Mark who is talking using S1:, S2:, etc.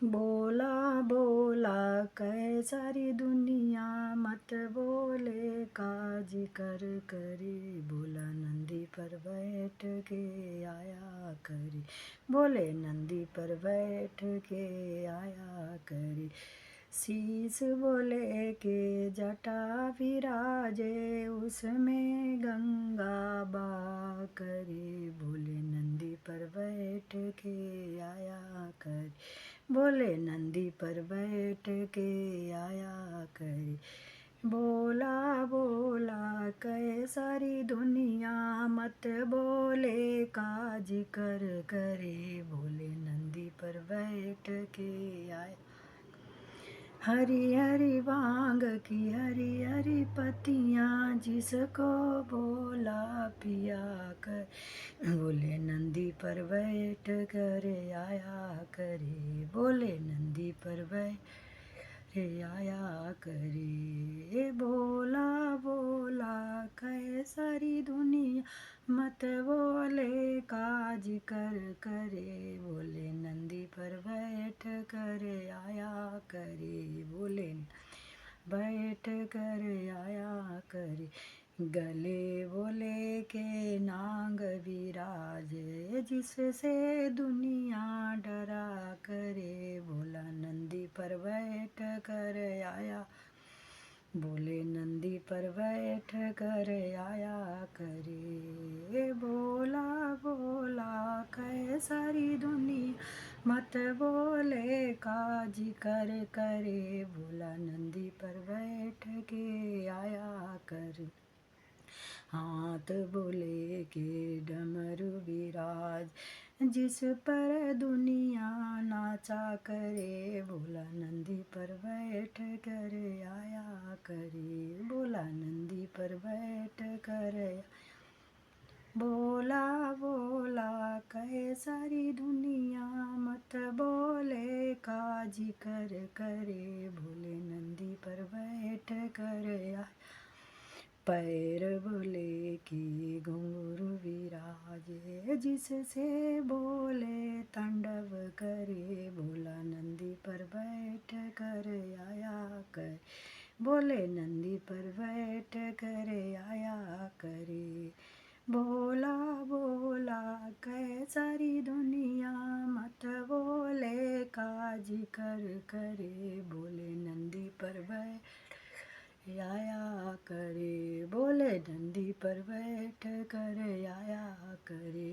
S1: बोला बोला कह सारी दुनिया, मत बोले काज कर करे। बोला नंदी पर बैठ के आया करे, बोले नंदी पर बैठ के आया करे। शीश बोले के जटा विराजे, उसमें गंगा बा करे। बोले नंदी पर बैठ के आया करे, बोले नंदी पर बैठ के आया करे। बोला बोला कहे सारी दुनिया, मत बोले काज कर करे। बोले नंदी पर बैठ के आया। हरी हरी भांग की हरी हरी पत्तियाँ, जिसको बोला पिया कर। बोले नंदी पर बैठ कर आया करे, बोले नंदी पर बैठ आया करे। बोला बोला कहे सारी दुनिया, मत बोले काज कर करे। बोले नंदी पर बैठ कर आया करे, बोले बैठ कर आया करे। गले बोले के नाग विराजे, जिससे दुनिया डरा करे। बोला नंदी पर बैठ कर आया, बोले नंदी पर बैठ कर आया करे। बोला बोला कहे सारी दुनिया, मत बोले काज कर करे। बोला नंदी पर बैठ के आया करे। हाथ बोले के डमरू विराज, जिस पर दुनिया नाचा करे। बोला नंदी पर बैठ कर आया करे, बोला नंदी पर बैठ कर। बोला बोला कहे सारी दुनिया, मत बोले काज कर करे। बोले नंदी पर बैठ कर आया। पैर बोले कि घुंघरू विराजे, जिससे बोले तांडव करे। बोला नंदी पर बैठ कर आया करे, बोले नंदी पर बैठ कर आया करे। बोला बोला कहे सारी दुनिया, मत बोले काज कर करे। बोले नंदी पर बैठ आया करे, बोले नंदी पर बैठ कर आया करे।